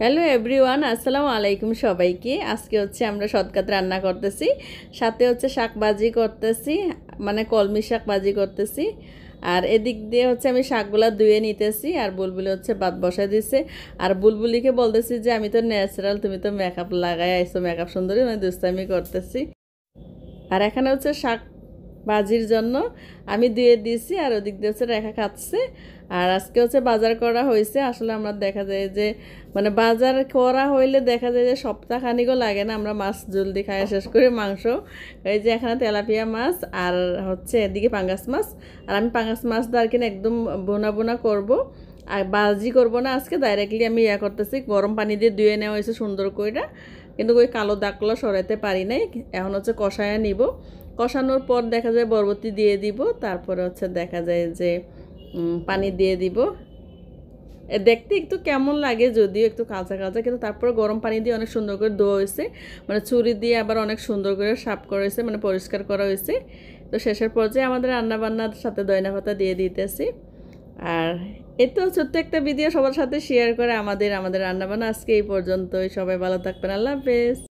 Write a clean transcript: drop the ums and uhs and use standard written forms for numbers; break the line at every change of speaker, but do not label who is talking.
Hello everyone, আসসালামু আলাইকুম সবাইকে। আজকে হচ্ছে আমরা সৎকাত রান্না করতেছি, সাথে হচ্ছে শাক ভাজি করতেছি, মানে কলমি শাক ভাজি করতেছি। আর এদিক দিয়ে হচ্ছে আমি শাকগুলা ধুয়ে নিতেছি, আর বুলবুলি হচ্ছে ভাত বসায় দিছে। আর বুলবুলিকে বলতেছি যে আমি তো ন্যাচারাল, তুমি তো মেকআপ লাগাই আইসো, মেকআপ সুন্দরী, মানে দুষ্টামি করতেছি। আর এখানে হচ্ছে শাক ভাজির জন্য আমি দিয়ে দিয়েছি, আর ওদিক দিয়ে হচ্ছে রেখা খাচ্ছে। আর আজকে হচ্ছে বাজার করা হয়েছে। আসলে আমরা দেখা যায় যে মানে বাজার করা হইলে দেখা যায় যে সপ্তাহখানিকও লাগে না, আমরা মাছ জলদি খাওয়া শেষ করি। মাংস এই যে এখানে তেলাপিয়া মাছ, আর হচ্ছে এদিকে পাঙ্গাস মাছ। আর আমি পাঙ্গাস মাছটা আর কিনা একদম বোনা বোনা করবো, আর ভাজি করব না আজকে, ডাইরেক্টলি আমি করতেছি। গরম পানি দিয়ে ধুয়ে নেওয়া হয়েছে সুন্দর করে, কিন্তু ওই কালো দাগগুলো সরাইতে পারি নাই। এখন হচ্ছে কষায়া নিব, কষানোর পর দেখা যায় বরবটি দিয়ে দিব, তারপরে হচ্ছে দেখা যায় যে পানি দিয়ে দিব। দেখতে একটু কেমন লাগে, যদিও একটু কাঁচা কাঁচা, কিন্তু তারপরে গরম পানি দিয়ে অনেক সুন্দর করে ধোয়া হয়েছে, মানে ছুরি দিয়ে আবার অনেক সুন্দর করে সাফ করা হয়েছে, মানে পরিষ্কার করা হয়েছে। তো শেষের পর্যায়ে আমাদের রান্নাবান্নার সাথে দইনা পাতা দিয়ে দিতেছি। আর এই তো ছোট্ট একটা ভিডিও সবার সাথে শেয়ার করে আমাদের রান্নাবান্না আজকে এই পর্যন্তই। সবাই ভালো থাকবেন, আল্লাহ হাফেজ।